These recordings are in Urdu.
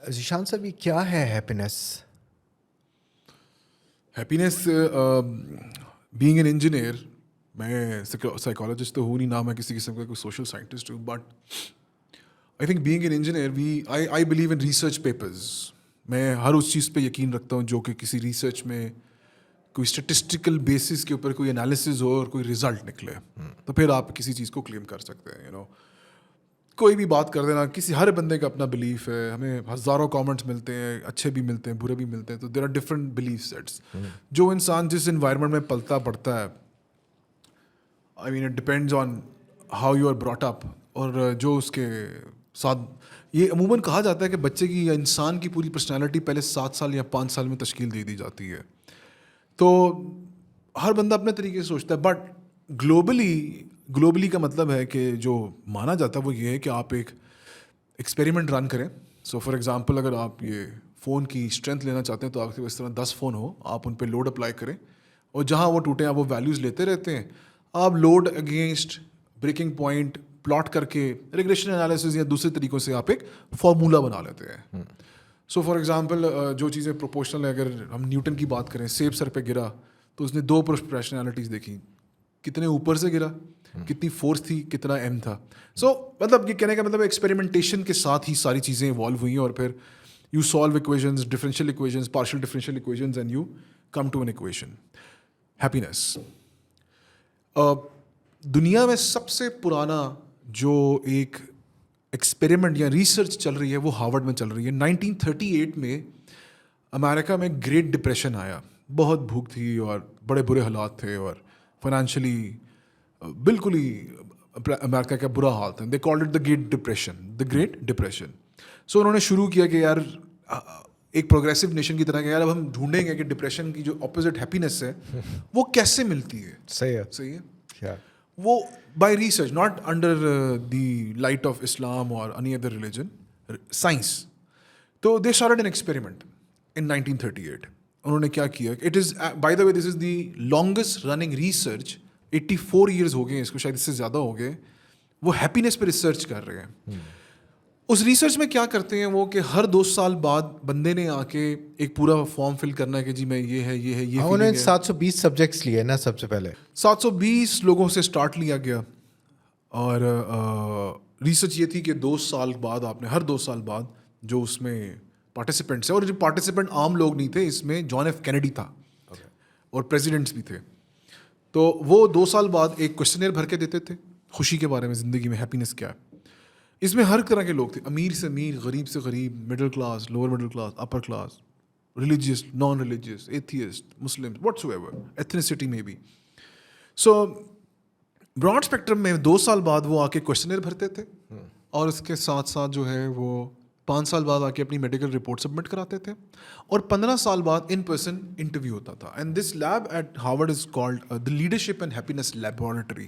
ذیشان صاحب یہ کیا ہے happiness? Happiness being an engineer, میں سائیکالوجسٹ تو ہوں نہیں، نہ میں کسی قسم کا کوئی سوشل سائنٹسٹ ہوں، but I think being an engineer I believe in research papers. میں ہر اس چیز پہ یقین رکھتا ہوں جو کہ کسی ریسرچ میں کوئی اسٹیٹسٹیکل بیسس کے اوپر کوئی انالیسز ہو اور کوئی رزلٹ نکلے، تو پھر آپ کسی چیز کو کلیم کر سکتے ہیں. کوئی بھی بات کر دینا، ہر بندے کا اپنا بلیف ہے. ہمیں ہزاروں کامنٹس ملتے ہیں، اچھے بھی ملتے ہیں، برے بھی ملتے ہیں. تو there are different belief sets. جو انسان جس انوائرمنٹ میں پلتا پڑتا ہے، I mean it depends on how you are brought up. اور جو اس کے ساتھ، یہ عموماً کہا جاتا ہے کہ بچے کی یا انسان کی پوری پرسنالٹی پہلے 7 سال یا 5 سال میں تشکیل دے دی جاتی ہے. تو ہر بندہ اپنے طریقے سے سوچتا ہے. بٹ گلوبلی کا مطلب ہے کہ جو مانا جاتا ہے وہ یہ ہے کہ آپ ایک ایکسپیریمنٹ رن کریں. سو فار ایگزامپل، اگر آپ یہ فون کی اسٹرینتھ لینا چاہتے ہیں تو آپ کے اس طرح 10 فون ہو، آپ ان پہ لوڈ اپلائی کریں، اور جہاں وہ ٹوٹیں آپ وہ ویلیوز لیتے رہتے ہیں. آپ load against breaking point plot کر کے ریگریشن انالیسز یا دوسرے طریقوں سے آپ ایک فارمولا بنا لیتے ہیں. سو فار ایگزامپل، جو چیزیں پروپورشنل ہیں، اگر ہم نیوٹن کی بات کریں، سیب سر پہ گرا تو اس نے 2 پروپورشنالٹیز دیکھی، کتنے اوپر سے گرا، کتنی فورس تھی، کتنا ایم تھا. سو مطلب یہ کہنے کا مطلب ایکسپیریمنٹیشن کے ساتھ ہی ساری چیزیں ایوالو ہوئی ہیں، اور پھر you solve equations, differential equations, partial differential equations, and you come to an equation. Happiness دنیا میں سب سے پرانا جو ایک ایکسپیریمنٹ یا ریسرچ چل رہی ہے وہ ہارورڈ میں چل رہی ہے. 1938 میں امریکہ میں گریٹ ڈپریشن آیا. بہت بھوک تھی اور بڑے برے حالات تھے، اور فائنینشلی بالکل ہی امریکہ کا برا حال تھا. They called it the great depression. So انہوں نے شروع کیا کہ یار ایک پروگریسو نیشن کی طرح کہ یار اب ہم ڈھونڈیں گے کہ ڈپریشن کی جو اپوزٹ ہیپینیس ہے وہ کیسے ملتی ہے. صحیح ہے. وہ by research, not under the light of Islam اور اینی ادر ریلیجن، سائنس. تو they started an experiment in 1938. انہوں نے کیا کیا، it is by the way this is the longest running research. 84 years ہو گئے ہیں اس کو، شاید اس سے زیادہ ہو گئے. وہ ہیپینیس پہ ریسرچ کر رہے ہیں. اس ریسرچ میں کیا کرتے ہیں وہ کہ ہر 2 سال بعد بندے نے آ کے ایک پورا فارم فل کرنا ہے کہ جی میں یہ ہے یہ ہے یہ. انہوں نے 720 سبجیکٹس لیے نا سب سے پہلے. 720 لوگوں سے اسٹارٹ لیا گیا، اور ریسرچ یہ تھی کہ 2 سال بعد آپ نے ہر 2 سال بعد جو اس میں پارٹیسپینٹس ہیں، اور جو پارٹیسپینٹ عام لوگ نہیں تھے، اس میں جان ایف کینیڈی تھا اور پریزیڈنٹس بھی تھے. تو وہ 2 سال بعد ایک کوشچنر بھر کے دیتے تھے خوشی کے بارے میں، زندگی میں ہیپینیس کیا ہے. اس میں ہر طرح کے لوگ تھے، امیر سے امیر، غریب سے غریب، middle class, lower middle class, upper class, religious, non religious, atheist, Muslim, whatsoever ethnicity میں بھی. سو براڈ اسپیکٹرم میں 2 سال بعد وہ آ کے کوشچنر بھرتے تھے، اور اس کے ساتھ ساتھ جو ہے وہ 5 سال بعد آ کے اپنی میڈیکل رپورٹ سبمٹ کراتے تھے، اور 15 سال بعد ان پرسن انٹرویو ہوتا تھا. And this lab at Harvard is called the leadership and happiness laboratory.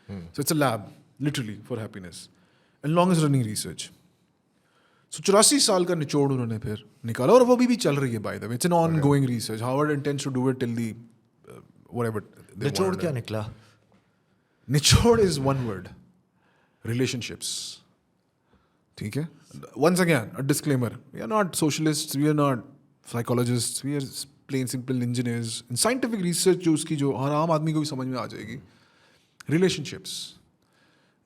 So it's a lab literally for happiness and longest running research. So 84 سال کا نچوڑ انہوں نے پھر نکالا، اور وہ بھی چل رہی ہے. By the way it's an ongoing research. Harvard intends to do it till the whatever. نچوڑ کیا نکلا؟ نچوڑ is one word, relationships. ٹھیک ہے. Once again a disclaimer, we are not socialists, we are not psychologists, we are plain simple engineers. in scientific research جو اس کی جو ہر عام آدمی کو بھی سمجھ میں آ جائے گی، relationships.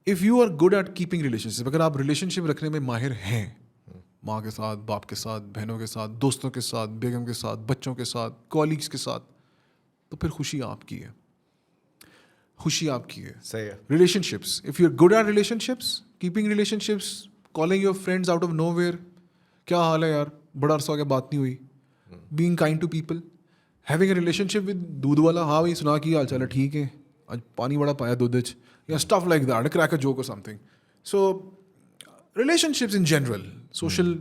If you are good at keeping relationship, اگر آپ ریلیشن شپ رکھنے میں ماہر ہیں، ماں کے ساتھ، باپ کے ساتھ، بہنوں کے ساتھ، دوستوں کے ساتھ، بیگم کے ساتھ، بچوں کے ساتھ، کولیگس کے ساتھ، تو پھر خوشی آپ کی ہے. خوشی آپ کی ہے. صحیح ہے. Relationships, if you are good at relationships, keeping relationships, calling your friends out of nowhere, کیا حال ہے یار، بڑا عرصہ ہو گیا بات نہیں ہوئی. Being kind to people, having a relationship with دودھ والا، ہاں بھائی سنا کی حال چال ہے، ٹھیک ہے، آج پانی بڑا پایا دودھ وچ، یا stuff like that, crack a joke اور something. So relationships in general, social.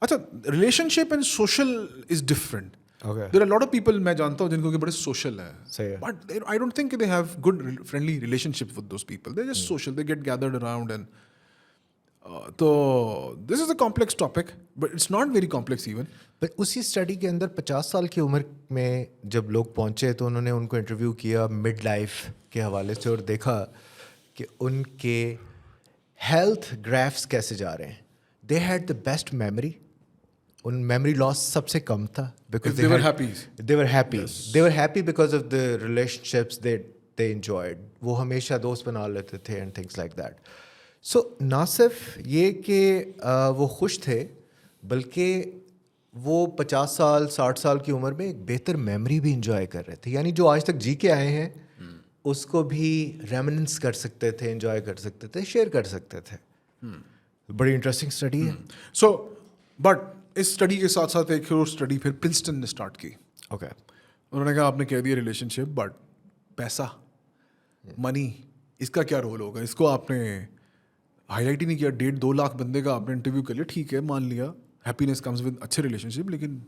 اچھا، relationship and social is different. There are a lot of people میں جانتا ہوں جن کو کہ بڑے سوشل ہیں، but I don't think they have good friendly relationships with those people. They're just social, they get gathered around and تو this is a complex topic, but it's not very complex even. اسی اسٹڈی کے اندر 50 سال کی عمر میں جب لوگ پہنچے تو انہوں نے ان کو انٹرویو کیا مڈ لائف کے حوالے سے، اور دیکھا کہ ان کے ہیلتھ گرافس کیسے جا رہے ہیں. They had the best memory, ان میموری لاس سب سے کم تھا because They were happy. they were happy because of the relationships they enjoyed. وہ ہمیشہ دوست بنا لیتے تھے and things like that. So نہ صرف یہ کہ وہ خوش تھے بلکہ وہ 50 سال 60 سال کی عمر میں ایک بہتر میموری بھی انجوائے کر رہے تھے. یعنی جو آج تک جی کے آئے ہیں اس کو بھی ریمننس کر سکتے تھے, انجوائے کر سکتے تھے, شیئر کر سکتے تھے. بڑی انٹرسٹنگ اسٹڈی ہے. سو بٹ اس اسٹڈی کے ساتھ ساتھ ایک اور اسٹڈی پھر پرنسٹن نے اسٹارٹ کی. اوکے, انہوں نے کہا آپ نے کہہ دیا ریلیشن شپ, بٹ پیسہ, منی, اس کا کیا رول ہوگا؟ اس کو آپ نے ہائی لائٹ ہی نہیں کیا. 1.5-2 لاکھ بندے کا آپ نے انٹرویو کر لیا, ٹھیک ہے مان لیا ہیپینیس کمز ود اچھے ریلیشن شپ, لیکن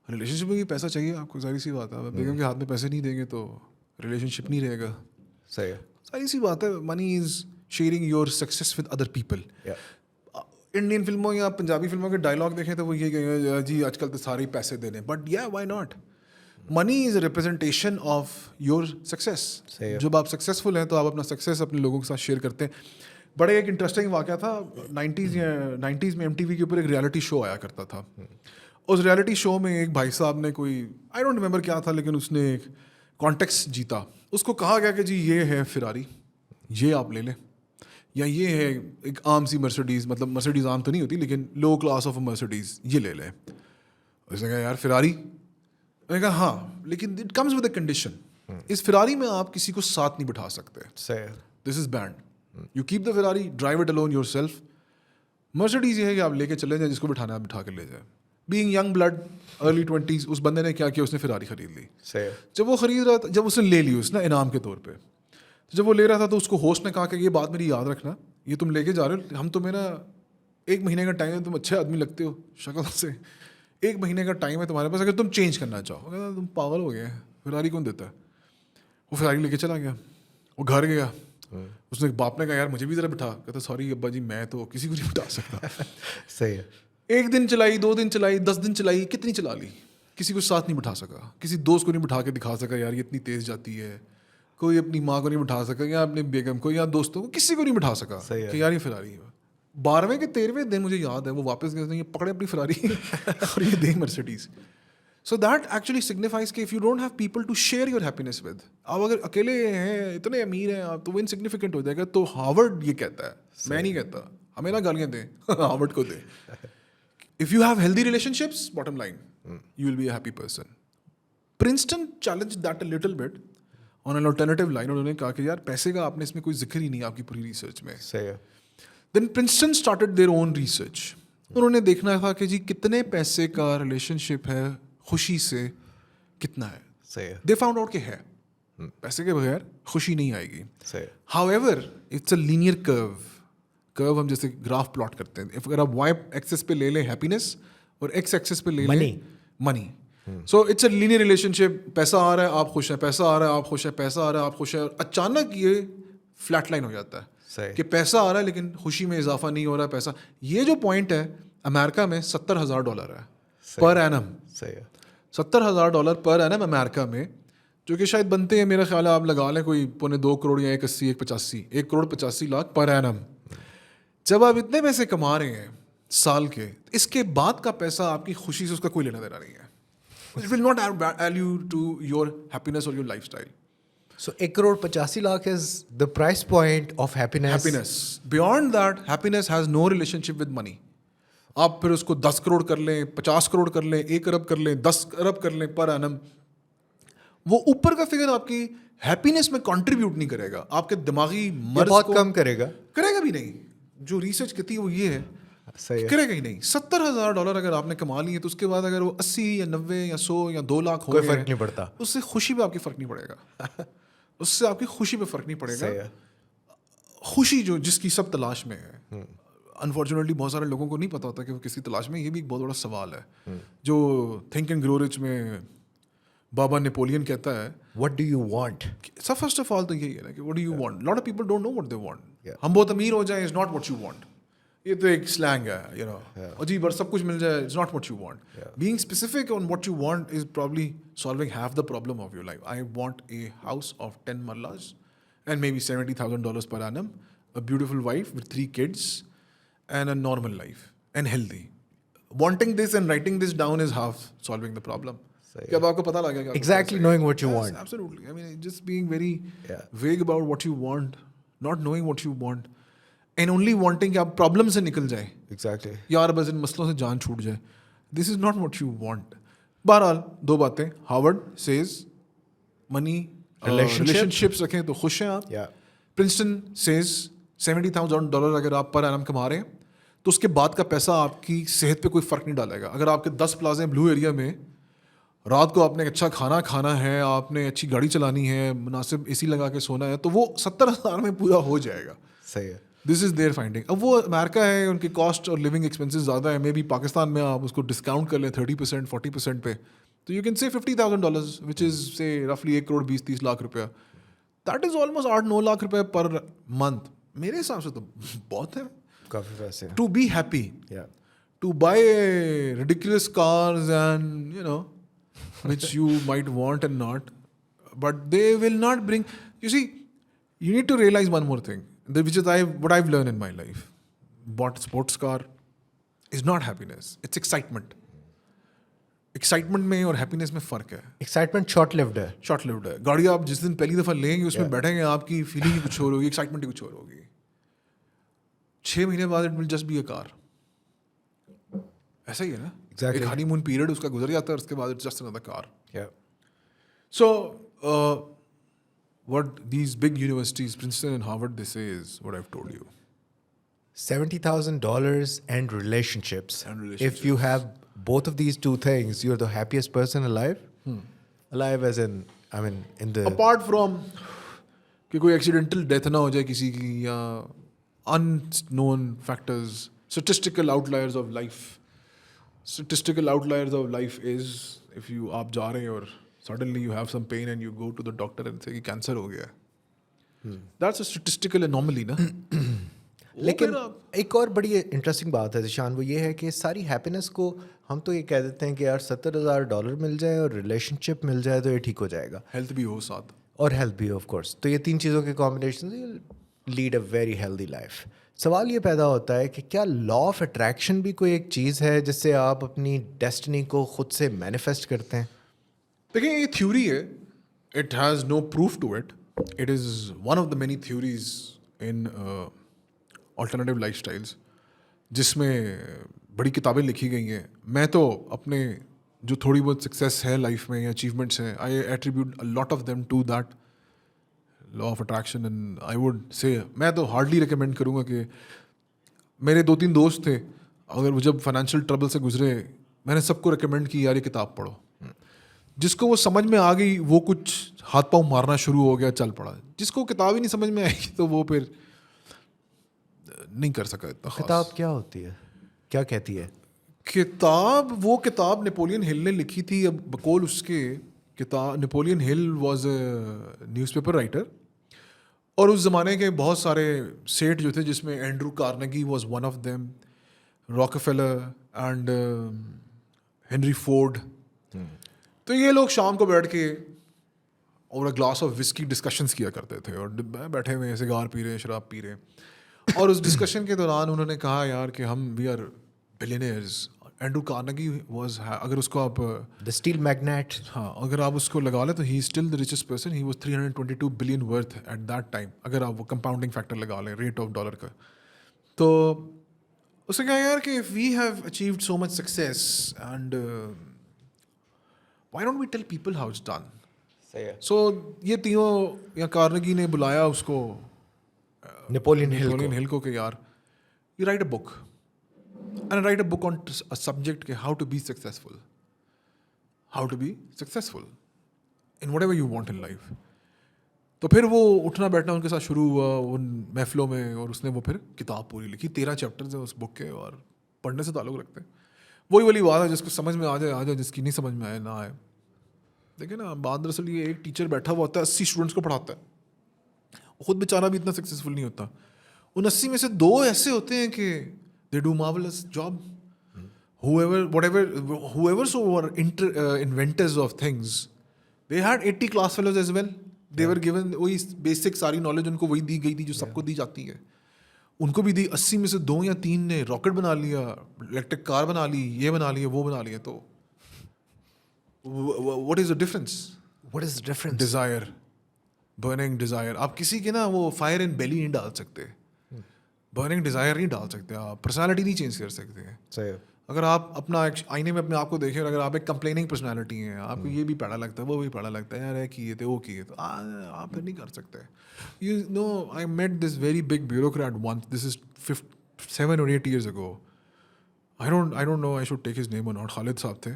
ریلیشن شپ میں بھی پیسہ چاہیے آپ کو. ظاہر سی بات ہے, بیگم کے ہاتھ میں پیسے نہیں دیں گے تو ریلیشن شپ نہیں رہے گا. صحیح ہے, ظاہر سی بات ہے. Money is sharing your success with other people. Indian فلموں یا پنجابی فلموں کے ڈائلاگ دیکھیں تو وہ یہ کہیں گے جی آج کل تو سارے پیسے دے دیں, but yeah why not. Money is a representation of your success. جب آپ سکسیزفل ہیں تو آپ اپنا سکسیس اپنے لوگوں کے ساتھ شیئر کرتے ہیں. بڑے ایک انٹرسٹنگ واقعہ تھا, 90s میں MTV کے اوپر ایک ریالٹی شو آیا کرتا تھا. اس ریالٹی شو میں ایک بھائی صاحب نے کوئی آئی ڈونٹ ریمبر کیا تھا, لیکن اس نے ایک کانٹیکس جیتا. اس کو کہا گیا کہ جی یہ ہے فراری, یہ آپ لے لیں, یا یہ ہے ایک عام سی مرسڈیز, مطلب مرسڈیز عام تو نہیں ہوتی لیکن لو کلاس آف مرسڈیز, یہ لے لیں. اس نے کہا یار فراری, میں نے کہا ہاں لیکن it comes with a condition. اس فراری میں آپ کسی کو ساتھ نہیں بٹھا سکتے. This is banned. You keep the Ferrari, drive it alone yourself. Mercedes یہ ہے کہ آپ لے کے چلے جائیں, جس کو بٹھانا ہے بٹھا کے لے جائیں. Being young blood, early 20s, اس بندے نے کیا کیا, اس نے فراری خرید لی. جب وہ خرید رہا تھا, جب اس نے لے لی اس نے انعام کے طور پہ, جب وہ لے رہا تھا تو اس کو ہوسٹ نے کہا کہ یہ بات میری یاد رکھنا, یہ تم لے کے جا رہے ہو, ہم تو میرا 1 مہینے کا ٹائم ہے, تم اچھے آدمی لگتے ہو شکل سے, 1 مہینے کا ٹائم ہے تمہارے پاس, اگر تم چینج کرنا چاہو. تم پاگل ہو گئے, فراری کون دیتا ہے. وہ فراری لے کے چلا گیا, وہ گھر گیا, اس نے باپ نے کہا یار مجھے بھی ذرا بٹھا. کہتا سوری ابا جی میں تو کسی کو نہیں بٹھا سکتا. صحیح ہے. 1 دن چلائی, 2 دن چلائی, 10 دن چلائی, کتنی چلا لی, کسی کو ساتھ نہیں بٹھا سکا, کسی دوست کو نہیں بٹھا کے دکھا سکا یار یہ اتنی تیز جاتی ہے. کوئی اپنی ماں کو نہیں بٹھا سکا, یا اپنے بیگم کو, یا دوستوں کو, کسی کو نہیں بٹھا سکا کہ یار یہ فراری ہے. 12ویں کے 13ویں دن مجھے یاد ہے وہ واپس گئے, یہ پکڑے اپنی فراری اور یہ دے Mercedes. So that actually signifies کہ if you don't have people to share your happiness with, آپ اگر اکیلے ہیں, اتنے امیر ہیں آپ, تو وہ انسگنیفیکنٹ ہو جائے گا. تو ہارورڈ یہ کہتا ہے, میں نہیں کہتا, ہمیں نہ گالیاں دیں, ہارورڈ کو دیں. If you have healthy relationships, bottom line, you will be a happy person. Princeton challenged that a little bit on an alternative line. انہوں نے کہا کہ یار پیسے کا آپ نے اس میں کوئی ذکر ہی نہیں آپ کی پوری ریسرچ میں. صحیح ہے. Then Princeton started their own research. انہوں نے دیکھنا تھا کہ جی کتنے پیسے کا ریلیشن شپ ہے خوشی سے, کتنا ہے. صحیح ہے. They found out کہ ہے, پیسے کے بغیر خوشی نہیں آئے گی. صحیح. However, it's a linear curve. کرو ہم جیسے گراف پلاٹ کرتے ہیں, اگر آپ وائی ایکسس پہ لے لیں ہیپینیس اور ایکس ایکسس پہ لے لیں money, so it's a linear relationship. پیسہ آ رہا ہے آپ خوش ہیں, پیسہ آ رہا ہے آپ خوش ہیں, پیسہ آ رہا ہے آپ خوش ہیں, اور اچانک یہ فلیٹ لائن ہو جاتا ہے کہ پیسہ آ رہا ہے لیکن خوشی میں اضافہ نہیں ہو رہا ہے. پیسہ, یہ جو پوائنٹ ہے امریکہ میں $70,000 ہے پر اینم. صحیح ہے. $70,000 پر اینم امریکہ میں, جو کہ شاید بنتے ہیں میرا خیال ہے آپ لگا لیں کوئی 2.25 کروڑ یا 1.85 1.85 پر اینم. جب آپ اتنے پیسے کما رہے ہیں سال کے, اس کے بعد کا پیسہ آپ کی خوشی سے اس کا کوئی لینا دینا نہیں ہے. It will not add value to your happiness or your lifestyle. So 1.85 is the price point of happiness. Happiness. Beyond that, happiness has no relationship with money. آپ پھر اس کو 10 کروڑ کر لیں, 50 کروڑ کر لیں, 1 ارب کر لیں, 10 ارب کر لیں پر اینم, وہ اوپر کا فگر آپ کی ہیپینس میں کنٹریبیوٹ نہیں کرے گا. آپ کے دماغی مرض بہت کم کرے گا بھی نہیں. جو ریسرچ کہتی ہے وہ یہ ہے, کرے گا ہی نہیں. $70,000 اگر آپ نے کما لیے تو اس کے بعد اگر وہ 80 یا 90 یا 100 یا 2 لاکھ ہو کوئی فرق نہیں پڑتا. اس سے خوشی پہ آپ کی فرق نہیں پڑے گا. اس سے آپ کی خوشی پہ فرق نہیں پڑے گا. خوشی جو جس کی سب تلاش میں ہے, انفارچونیٹلی بہت سارے لوگوں کو نہیں پتا ہوتا کہ وہ کس کی تلاش میں. یہ بھی ایک بہت بڑا سوال ہے جو تھنک اینڈ گرو رچ میں بابا نیپولین کہتا ہے, what do you want. Sub first of all تو یہی ہے نا کہ what do you want. lot of people don't know what they want. ہم بہت امیر ہو جائیں, it's not what you want. یہ تو ایک سلینگ ہے, you know, عجیب اور سب کچھ مل جائے, it's not what you want. Being specific on what you want is probably solving half the problem of your life. I want a house of 10 marlas and maybe $70,000 per annum, a beautiful wife with 3 kids and a normal life and healthy. wanting this and writing this down is half solving the problem. کہ اب آپ کو پتہ لگے گا Exactly knowing what you want. Absolutely. I mean, just being very Yeah. vague about what you want, not knowing what you want, and only wanting کہ آپ پرابلم سے نکل جائیں. Exactly. یار بس ان مسئلوں سے جان چھوٹ جائے. This is not what you want. بہرحال دو باتیں. ہارورڈ says money, relationships رکھیں تو خوش ہیں آپ. Yeah. پرنسٹن says $70,000 اگر آپ پر اینم کما رہے ہیں تو اس کے بعد کا پیسہ آپ کی صحت پہ کوئی فرق نہیں ڈالے گا. اگر آپ کے 10 پلازے بلو ایریا میں رات کو آپ نے اچھا کھانا ہے, آپ نے اچھی گاڑی چلانی ہے, مناسب اے سی لگا کے سونا ہے, تو وہ 70,000 میں پورا ہو جائے گا. صحیح ہے. This is there finding. اب وہ امریکہ ہے, ان کی کاسٹ اور لیونگ ایکسپینسز زیادہ ہے. مے بی پاکستان میں آپ اس کو ڈسکاؤنٹ کر لیں 30% 40% پہ, تو یو کین سے $50,000 وچ از سے رفلی 1.20-30 لاکھ روپیہ. دیٹ از آلموسٹ 8-9 لاکھ روپے پر منتھ. میرے حساب سے تو بہت ہے کافی پیسے. To be happy, Yeah. To buy ridiculous cars and which you might want and not, but they will not bring. You see, you need to realize one more thing, which is what I've learned in my life. Bought sports car is not happiness, it's excitement. Excitement میں اور happiness میں فرق ہے. Excitement short lived ہے. شارٹ lived ہے. گاڑی آپ جس دن پہلی دفعہ لیں گے اس میں بیٹھیں گے, آپ کی فیلنگ کچھ اور ہوگی, ایکسائٹمنٹ ہی کچھ اور ہوگی. 6 مہینے بعد اٹ ول جسٹ بی اے کار. ایسا ہی ہے نا. ایک ہنی مون پیریڈ اس کا گزر جاتا ہے, اس کے بعد it's just another car. Yeah. So what these big universities, Princeton and Harvard, they say is what I've told you. $70,000 and relationships. And relationships. If you have both of these two things, you're the happiest person alive. Alive as in, I mean, in the... Apart from کہ کوئی ایکسیڈنٹل ڈیتھ نہ ہو جائے کسی کی, یا unknown factors, statistical outliers of life. Statistical outliers of life is if you آپ جا رہے ہیں اور suddenly you have some pain and you go to the doctor and say کہ کینسر ہو گیا ہے. That's a statistical anomaly نا. لیکن ایک اور بڑی انٹرسٹنگ بات ہے ذیشان, وہ یہ ہے کہ ساری ہیپینس کو ہم تو یہ کہہ دیتے ہیں کہ یار $70,000 مل جائے اور ریلیشن شپ مل جائے تو یہ ٹھیک ہو جائے گا, ہیلتھ بھی ہو ساتھ, اور ہیلتھ بھی آف کورس. تو یہ 3 چیزوں کے کمبینیشن سے lead a very healthy life. سوال یہ پیدا ہوتا ہے کہ کیا لا آف اٹریکشن بھی کوئی ایک چیز ہے جس سے آپ اپنی ڈیسٹنی کو خود سے مینیفیسٹ کرتے ہیں؟ دیکھیں یہ تھیوری ہے, it has no proof to it. It is one of the many theories in alternative lifestyles جس میں بڑی کتابیں لکھی گئی ہیں. میں تو اپنے جو تھوڑی بہت سکسیس ہے لائف میں یا اچیومنٹس ہیں, I attribute a lot of them to that law of attraction. And I would say میں تو ہارڈلی ریکمینڈ کروں گا کہ میرے 2-3 دوست تھے, اگر وہ جب فائنینشیل ٹربل سے گزرے, میں نے سب کو ریکمینڈ کی یار یہ کتاب پڑھو. جس کو وہ سمجھ میں آ گئی وہ کچھ ہاتھ پاؤں مارنا شروع ہو گیا, چل پڑا. جس کو کتاب ہی نہیں سمجھ میں آئے گی تو وہ پھر نہیں کر سکا اتنا خاص. کتاب کیا ہوتی ہے, کیا کہتی ہے وہ کتاب نیپولین ہل نے لکھی تھی. اب بقول اس کے کتاب, نیپولین ہل was a news paper writer, اور اس زمانے کے بہت سارے سیٹ جو تھے جس میں Andrew Carnegie was one of them, Rockefeller and Henry Ford. تو یہ لوگ شام کو بیٹھ کے اور گلاس آف وسکی ڈسکشنس کیا کرتے تھے, اور بیٹھے ہوئے سگار پی رہے ہیں, شراب پی رہے ہیں. اور اس ڈسکشن کے دوران انہوں نے کہا یار کہ ہم we are billionaires. Andrew Carnegie was, اگر اس کو آپ دا اسٹیل میگنیٹ, ہاں اگر آپ اس کو لگا لیں تو he still the richest person. He was 322 billion worth at that time, اگر آپ وہ کمپاؤنڈنگ فیکٹر لگا لیں ریٹ آف ڈالر کا. تو اس نے کہا یار کہ if we have achieved so much success and why don't we tell people how it's done. So یہ تینوں, یا کارنیگی نے بلایا اس کو نیپولین ہل کو کہ یار you write a book and write a book on a subject کہ how to be successful in whatever you want in life. تو پھر وہ اٹھنا بیٹھنا ان کے ساتھ شروع ہوا ان محفلوں میں, اور اس نے وہ پھر کتاب پوری لکھی. 13 چیپٹرز ہیں اس بک کے, اور پڑھنے سے تعلق رکھتے ہیں. وہی والی بات ہے, جس کو سمجھ میں آ جائے, جس کی نہیں سمجھ میں آئے نہ آئے. دیکھیں نا, بات دراصل یہ ایک ٹیچر بیٹھا ہوا ہوتا ہے 80 اسٹوڈنٹس کو پڑھاتا ہے, خود بیچارہ بھی اتنا سکسیزفل نہیں ہوتا. ان 80 میں سے 2 ایسے ہوتے ہیں کہ they do marvelous job. Whoever so were inventors of things, they had 80 class fellows as well. They were given وہی بیسک ساری نالج ان کو وہی دی گئی تھی جو سب کو دی جاتی ہے. ان کو بھی دی 80 میں سے 2 یا 3 نے راکٹ بنا لیا, الیکٹرک کار بنا لی, یہ بنا لیا, وہ بنا لیا. تو what is the difference? What is the difference? Dzire, burning Dzire. آپ کسی کے نا وہ فائر ان بیلی نہیں ڈال سکتے, برننگ ڈیزائر نہیں ڈال سکتے, آپ پرسنالٹی نہیں چینج کر سکتے. صحیح. اگر آپ اپنا آئینے میں اپنے آپ کو دیکھیں اور اگر آپ ایک کمپلیننگ پرسنالٹی ہیں, آپ کو یہ بھی پیڑا لگتا ہے, وہ بھی پیڑا لگتا ہے, یار یہ کیے تھے, وہ کیے, تو آپ پھر نہیں کر سکتے. You know, I met this very big bureaucrat once, this is 7 or 8 years ago. I don't know I should take his name or not. Khalid صاحب تھے,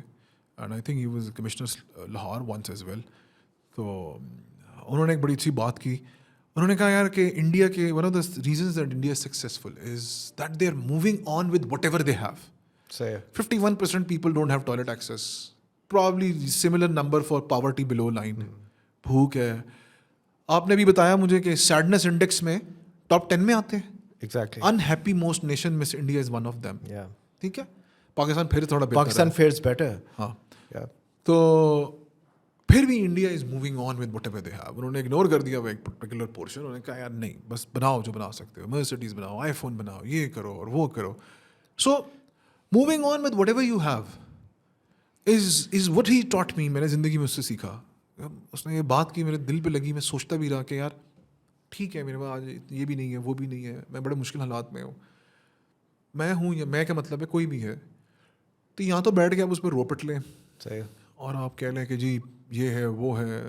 and I think he was Commissioner Lahore once as well. تو انہوں نے ایک بڑی اچھی بات کی. انہوں نے کہا یار کہ انڈیا کے one of the reasons that India is successful is that they are moving on with whatever they have. صحیح. 51% people don't have toilet access. Probably similar number for poverty below line. بھوک ہے. آپ نے بھی بتایا مجھے کہ سیڈنس انڈیکس میں ٹاپ 10 میں آتے ہیں. Exactly. Unhappy most nation میں سے India is one of them. Yeah. ٹھیک ہے. پاکستان پھر تھوڑا بہتر ہے. Pakistan fares better. ہاں. Yeah. تو پھر بھی India is moving on with what ever they have. انہوں نے اگنور کر دیا وہ ایک پرٹیکولر پورشن. انہوں نے کہا یار نہیں, بس بناؤ جو بنا سکتے ہو, مرسڈیز بناؤ, آئی فون بناؤ, یہ کرو اور وہ کرو. So moving on with whatever you have is what he taught me. میں نے زندگی میں اس سے سیکھا. اس نے یہ بات کی, میرے دل پہ لگی. میں سوچتا بھی رہا کہ یار ٹھیک ہے, میرے پاس آج یہ بھی نہیں ہے, وہ بھی نہیں ہے, میں بڑے مشکل حالات میں ہوں. میں ہوں, یا میں کا مطلب ہے کوئی بھی ہے, تو یہاں تو بیٹھ کے آپ اس پہ رو پٹ لیں صحیح. اور آپ کہہ لیں کہ جی یہ ہے وہ ہے,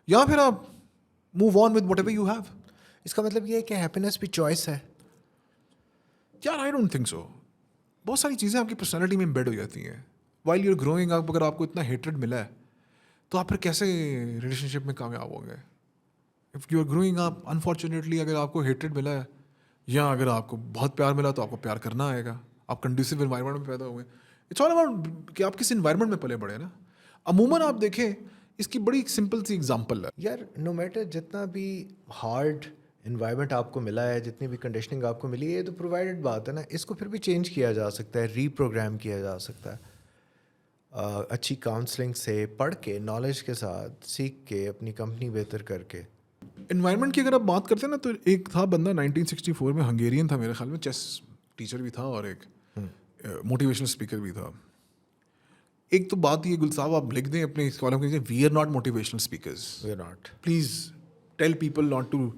یا پھر آپ move on with whatever you have. اس کا مطلب یہ ہے کہ ہیپینس بھی چوائس ہے. یار آئی ڈونٹ تھنک سو. بہت ساری چیزیں آپ کی پرسنالٹی میں امبیڈ ہو جاتی ہیں while you are growing up. اگر آپ کو اتنا ہیٹریڈ ملا ہے تو آپ پھر کیسے ریلیشن شپ میں کامیاب ہوں گے؟ If you are growing up, unfortunately اگر آپ کو ہیٹریڈ ملا ہے یا اگر آپ کو بہت پیار ملا تو آپ کو پیار کرنا آئے گا. آپ کنڈیسو انوائرمنٹ میں پیدا ہوئے. اٹس آل اباؤٹ کہ آپ کس انوائرمنٹ میں پلے بڑے نا. عموماً آپ دیکھیں, اس کی بڑی سمپل سی اگزامپل ہے. یار نو میٹر جتنا بھی ہارڈ انوائرمنٹ آپ کو ملا ہے, جتنی بھی کنڈیشننگ آپ کو ملی ہے, یہ تو پرووائڈیڈ بات ہے نا. اس کو پھر بھی چینج کیا جا سکتا ہے, ری پروگرام کیا جا سکتا ہے. اچھی کاؤنسلنگ سے, پڑھ کے, نالج کے ساتھ, سیکھ کے, اپنی کمپنی بہتر کر کے. انوائرمنٹ کی اگر آپ بات کرتے ہیں نا, تو ایک تھا بندہ 1964 میں, ہنگیرین تھا میرے خیال میں, چیس ٹیچر بھی تھا اور ایک موٹیویشنل اسپیکر بھی تھا. ایک تو بات یہ, گل صاحب آپ لکھ دیں اپنے اس کالم کے, we are not motivational speakers. We are not. Please tell people not to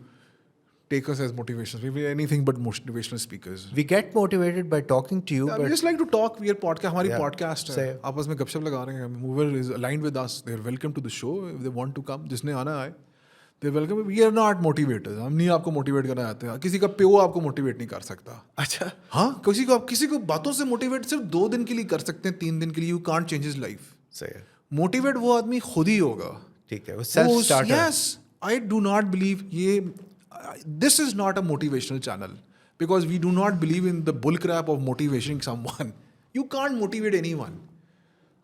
take us as motivational. We are anything but motivational speakers. We get motivated by talking to you. We just like to talk. We are podcast. ہماری podcast ہے. صحیح. آپس میں گپ شپ لگا رہے ہیں. Mover is aligned with us. They are welcome to the show. If they want to come, جس نے آنا آئے. They are welcome. We are not motivators. ہم نہیں آپ کو موٹیویٹ کرنا چاہتے ہیں. کسی کا پیو آپ کو موٹیویٹ نہیں کر سکتا. اچھا. ہاں, کسی کو باتوں سے موٹیویٹ صرف 2 دن کے لیے کر سکتے ہیں, 3 دن کے لیے. You can't change his life. صحیح. موٹیویٹ وہ آدمی خود ہی ہوگا. ٹھیک ہے, وہ self starter. Yes, I do not believe یہ. This is not a motivational channel because we do not believe in the bull crap of motivating someone. You can't motivate anyone.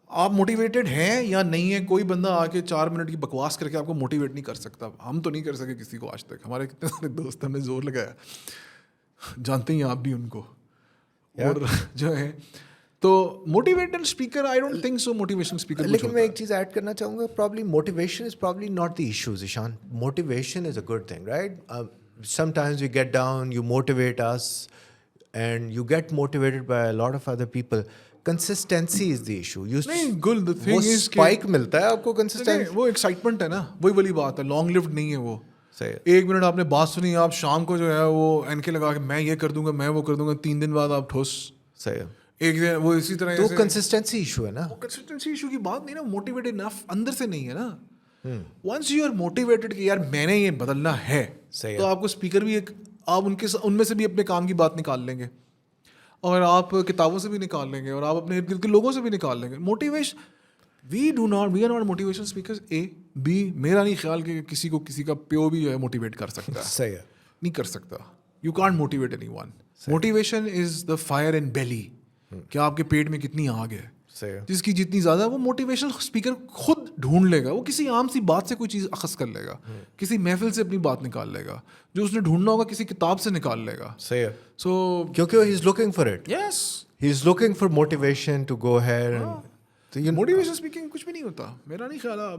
آپ موٹیویٹیڈ ہیں یا نہیں ہیں, کوئی بندہ آ کے 4 منٹ کی بکواس کر کے آپ کو موٹیویٹ نہیں کر سکتا. ہم تو نہیں کر سکے کسی کو آج تک. ہمارے کتنے سارے دوست ہم نے زور لگایا, جانتے ہیں آپ بھی ان کو. اور جو ہے تو motivational speaker, I don't think so motivational speaker. لیکن میں ایک چیز ایڈ کرنا چاہوں گا, probably motivation is probably not the issue. Zeeshan, motivation is a good thing, right? Sometimes we get down, you motivate us and you get motivated by a lot of other people. Consistency is the issue. نہیں گل, the thing is اسپائک ملتا ہے آپ کو کنسسٹینسی. وہ ایکسائٹمنٹ ہے نا, وہی والی بات ہے. لانگ لیوڈ نہیں ہے وہ. صحیح. 1 منٹ آپ نے بات سنی, آپ شام کو جو ہے وہ این کے لگا کے میں یہ کر دوں گا, میں وہ کر دوں گا, 3 دن بعد آپ ٹھوس. صحیح. ایک دن وہ اسی طرح. تو کنسسٹینسی ایشو ہے نا. کنسسٹینسی ایشو کی بات نہیں نا, موٹیویٹ انف اندر سے نہیں ہے نا. ونس یو آر موٹیویٹڈ کہ یار میں نے یہ بدلنا ہے, تو آپ کو اسپیکر بھی ایک, آپ ان میں سے بھی اپنے کام کی بات نکال لیں گے, اور آپ کتابوں سے بھی نکال لیں گے, اور آپ اپنے ارد گرد کے لوگوں سے بھی نکال لیں گے. Motivation, we are not motivation speakers. A B, میرا نہیں خیال کہ کسی کو کسی کا پیو بھی جو ہے موٹیویٹ کر سکتا ہے. صحیح ہے. نہیں کر سکتا. You can't motivate anyone. Motivation is the fire in belly, کہ آپ کے پیٹ میں کتنی آگ ہے, جس کی جتنی زیادہ, وہ موٹیویشنل اسپیکر خود ڈھونڈ لے گا. وہ کسی عام سی بات سے کوئی چیز اخذ کر لے گا, کسی محفل سے اپنی بات نکال لے گا, جو اس نے ڈھونڈنا ہوگا کسی کتاب سے نکال لے گا. صحیح ہے. سو کیونکہ he is looking for it. Yes, he is looking for motivation to go here. Motivation speaking کچھ بھی نہیں ہوتا, میرا نہیں خیال ہے.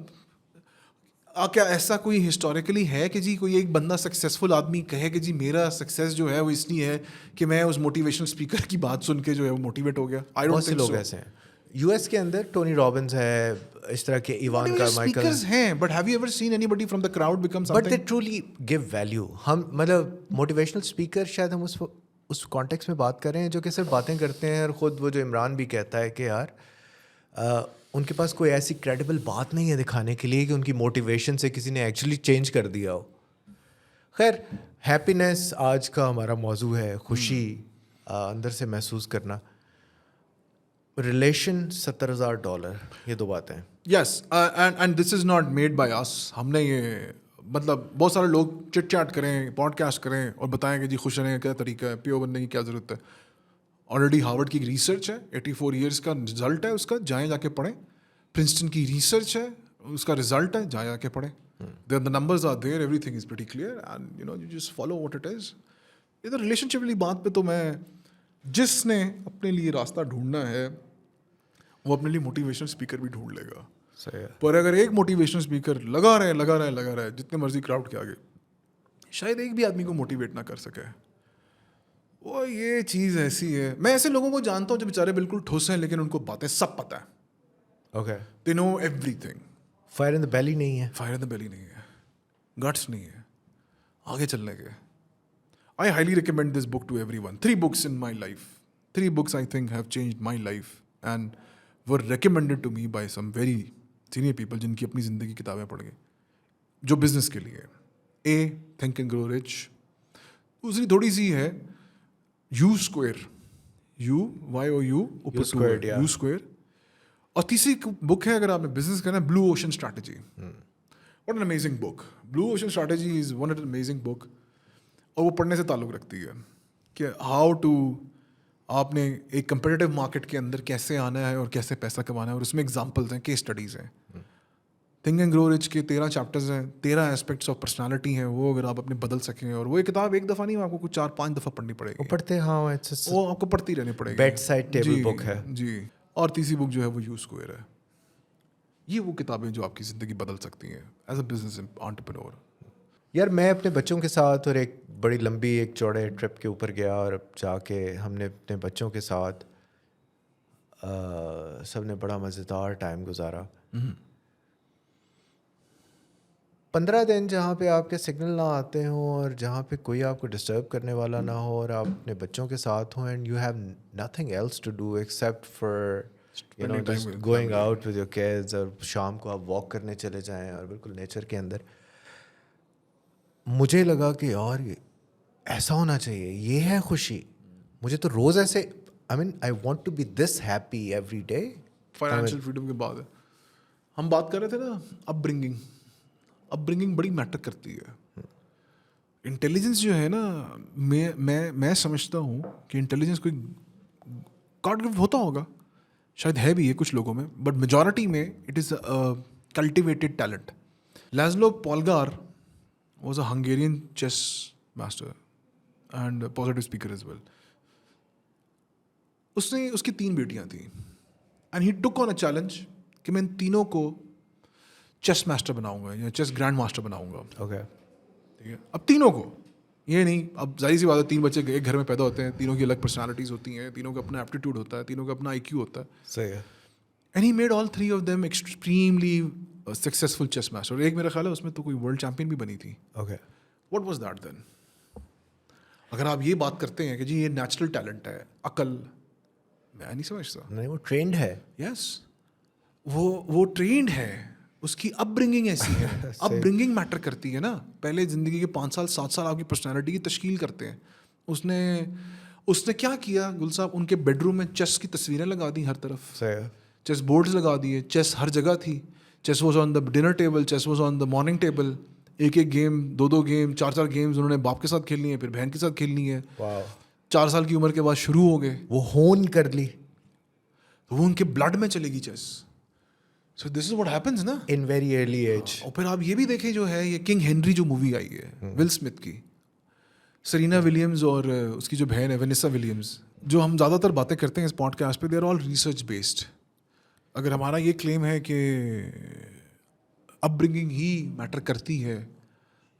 کیا ایسا کوئی ہسٹوریکلی ہے کہ جی کوئی ایک بندہ سکسیزفل آدمی کہے کہ جی میرا سکسیز جو ہے وہ اس لیے ہے کہ میں اس موٹیویشنل اسپیکر کی بات سن کے جو ہے وہ موٹیویٹ ہو گیا؟ آئی بہت ڈونٹ سے تھنک لوگ سو. ایسے ہیں یو ایس کے اندر. ٹونی رابنز ہے, اس طرح کے ایوان کارمائکل اسپیکرز ہیں, but have you ever seen any body from the crowd become but they something? Truly give value. ہم مطلب موٹیویشنل اسپیکر شاید ہم اس کانٹیکس میں بات کر رہے ہیں جو کہ صرف باتیں کرتے ہیں, اور خود وہ جو عمران بھی کہتا ہے کہ یار ان کے پاس کوئی ایسی کریڈیبل بات نہیں ہے دکھانے کے لیے کہ ان کی موٹیویشن سے کسی نے ایکچولی چینج کر دیا ہو. خیر, ہیپینیس آج کا ہمارا موضوع ہے, خوشی اندر سے محسوس کرنا. ریلیشن $70,000, یہ دو باتیں. Yes, and this is not made by us. ہم نے یہ مطلب بہت سارے لوگ چٹ چاٹ کریں, پوڈ کاسٹ کریں اور بتائیں کہ جی خوش رہنے کا کیا طریقہ ہے, پیو بننے کی کیا ضرورت ہے. آلریڈی ہارورڈ کی ریسرچ ہے, 84 ایئرس کا رزلٹ ہے اس کا, جائیں جا کے پڑھیں. پرنسٹن کی ریسرچ ہے, اس کا رزلٹ ہے, جائیں جا کے پڑھیں. The numbers are there, everything is pretty clear, and you just follow what it is. ادھر ریلیشن شپ والی بات پہ تو میں, جس نے اپنے لیے راستہ ڈھونڈنا ہے وہ اپنے لیے موٹیویشنل اسپیکر بھی ڈھونڈ لے گا. صحیح ہے. پر اگر ایک موٹیویشنل اسپیکر لگا رہے جتنے مرضی کراؤڈ کے آگے, شاید ایک بھی آدمی کو موٹیویٹ نہ کر سکے. وہ یہ چیز ایسی ہے. میں ایسے لوگوں کو جانتا ہوں جو بیچارے بالکل ٹھوس ہیں لیکن ان کو باتیں سب پتہ ہیں. اوکے, دے نو ایوری تھنگ. فائر ان دا بیلی نہیں ہے. فائر ان دا بیلی نہیں ہے, گٹس نہیں ہے آگے چلنے کے. I highly recommend this book to everyone. 3 books in my life. 3 books I think have changed my life and were recommended to me by some very senior people جن کی اپنی زندگی کتابیں پڑھ گئے جو بزنس کے لیے. اے, تھنک اینڈ گرو رچ. دوسری تھوڑی سی ہے you square, YOU squared, yeah. You square. اور تیسری بک ہے اگر آپ نے بزنس کرنا ہے, blue ocean strategy. What an amazing book. Blue ocean strategy is one of amazing book. اور وہ پڑھنے سے تعلق رکھتی ہے کہ ہاؤ ٹو, آپ نے ایک کمپٹیٹیو مارکیٹ کے اندر کیسے آنا ہے اور کیسے پیسہ کمانا ہے, اور اس میں ایگزامپلز ہیں, کیس اسٹڈیز ہیں. تھنک اینڈ گرو رچ کے 13 چیپٹرز ہیں, 13 اسپیکٹس آف پرسنالٹی ہیں, وہ اگر آپ اپنے بدل سکیں. اور وہ ایک کتاب ایک دفعہ نہیں, آپ کو کچھ 4-5 دفعہ پڑھنی پڑے گی. پڑھتے ہاں, وہ آپ کو پڑھتی رہنی پڑے گی. بیڈ سائڈ ٹیبل بک ہے. جی. اور تیسری بک جو ہے وہ یو اسکوئر ہے. یہ وہ کتابیں جو آپ کی زندگی بدل سکتی ہیں ایز اے بزنس انٹرپرینور. یار میں اپنے بچوں کے ساتھ اور ایک بڑی لمبی ایک چوڑے ٹرپ کے اوپر گیا, اور جا کے ہم نے اپنے بچوں کے ساتھ سب نے بڑا مزیدار ٹائم گزارا. 15 دن جہاں پہ آپ کے سگنل نہ آتے ہوں اور جہاں پہ کوئی آپ کو ڈسٹرب کرنے والا نہ ہو, اور آپ اپنے بچوں کے ساتھ ہوں, and you have nothing else to do except for just going out with your kids, اور شام کو آپ واک کرنے چلے جائیں اور بالکل نیچر کے اندر. مجھے لگا کہ یار ایسا ہونا چاہیے, یہ ہے خوشی. مجھے تو روز ایسے, I want to be this happy every day. Financial freedom کے بعد ہم بات کر رہے تھے نا, اپ برنگنگ بڑی میٹر کرتی ہے. انٹیلیجنس جو ہے نا, میں سمجھتا ہوں کہ انٹیلیجنس کوئی گاڈ گفٹ ہوتا ہوگا, شاید ہے بھی ہے کچھ لوگوں میں, بٹ میجورٹی میں it is cultivated talent. Laszlo Polgar was a Hungarian chess master and positive speaker as well. اس کی 3 بیٹیاں تھیں, and he tick on a challenge کہ میں ان تینوں کو چیس ماسٹر بناؤں گا یا چیس گرینڈ ماسٹر بناؤں گا. اوکے, ٹھیک ہے. اب تینوں کو, یہ نہیں, اب ظاہر سی بات ہے 3 بچے ایک گھر میں پیدا ہوتے ہیں, تینوں کی الگ پرسنالٹیز ہوتی ہیں, تینوں کا اپنا ایپٹیٹیوڈ ہوتا ہے, تینوں کا اپنا IQ ہوتا ہے. صحیح ہے. And he made all 3 of them extremely successful chess master. اور ایک میرا خیال ہے اس میں تو کوئی ورلڈ چیمپئن بھی بنی تھی. Okay, what was that then? اگر آپ یہ بات کرتے ہیں کہ جی یہ نیچرل ٹیلنٹ ہے, عقل, میں نہیں سمجھتا. نہیں, وہ ٹرینڈ ہے. یس, وہ ٹرینڈ ہے, اس کی اپ برنگنگ ایسی ہے. اپ برنگنگ میٹر کرتی ہے نا. پہلے زندگی کے 5 سال 7 سال آپ کی پرسنالٹی کی تشکیل کرتے ہیں. اس نے کیا کیا گل صاحب, ان کے بیڈ روم میں چیس کی تصویریں لگا دیں ہر طرف, صحیح ہے. چیس بورڈز لگا دیے, چیس ہر جگہ تھی. Chess was on the dinner table, chess was on the morning table. ایک گیم, 2 گیم, 4 گیمز انہوں نے باپ کے ساتھ کھیلنی ہے, پھر بہن کے ساتھ کھیلنی ہے. 4 سال کی عمر کے بعد شروع ہو گئے, وہ ہون کر لی, تو وہ ان کے بلڈ میں چلے گی chess. So this is what happens نا ان ویری ارلی ایج. اور پھر آپ یہ بھی دیکھیں جو ہے یہ کنگ ہنری جو مووی آئی ہے ول اسمتھ کی, سرینا ولیمز اور اس کی جو بہن ہے وینیسا ولیمز, جو ہم زیادہ تر باتیں کرتے ہیں اس پوڈ کاسٹ پہ, they are all research based. اگر ہمارا یہ کلیم ہے کہ اپ برنگنگ ہی میٹر کرتی ہے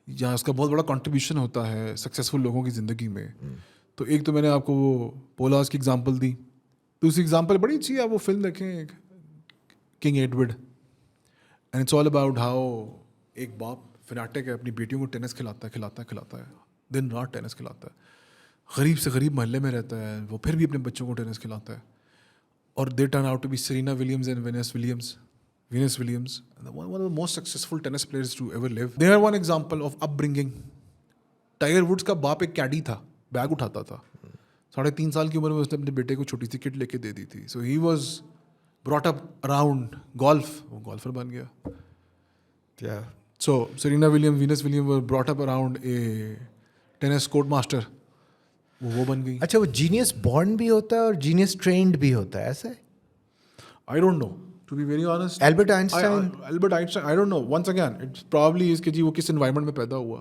یا اس کا بہت بڑا کنٹریبیوشن ہوتا ہے سکسیزفل لوگوں کی زندگی میں. تو ایک تو میں نے آپ کو وہ پولاز کی اگزامپل دی. دوسری اگزامپل بڑی اچھی ہے, آپ وہ فلم دیکھیں King Edward, and it's all about how ایک باپ فناٹک ہے, اپنی بیٹیوں کو ٹینس کھلاتا ہے دن رات ٹینس کھلاتا ہے, غریب سے غریب محلے میں رہتا ہے, وہ پھر بھی اپنے بچوں کو ٹینس کھلاتا ہے. اور they turn out to be Serena Williams and Venus Williams, one of the most successful tennis players to ever live. They are one example of upbringing. Tiger woods کا باپ ایک کیڈی تھا, بیگ اٹھاتا تھا. 3.5 سال کی عمر میں اس نے اپنے بیٹے کو چھوٹی سی کٹ لے کے دے دی تھی. So he was brought up around golf, وہ گولفر بن گیا. So Serena Venus William were brought up around a tennis court master, وہ بن گئی. اچھا, وہ جینیس بورن بھی ہوتا ہے اور جینیس ٹرینڈ بھی ہوتا ہے, ایسا ہے؟ I don't know, to be very honest. Albert Einstein, I don't know. Once again, it's probably is کہ جی وہ کس environment میں پیدا ہوا,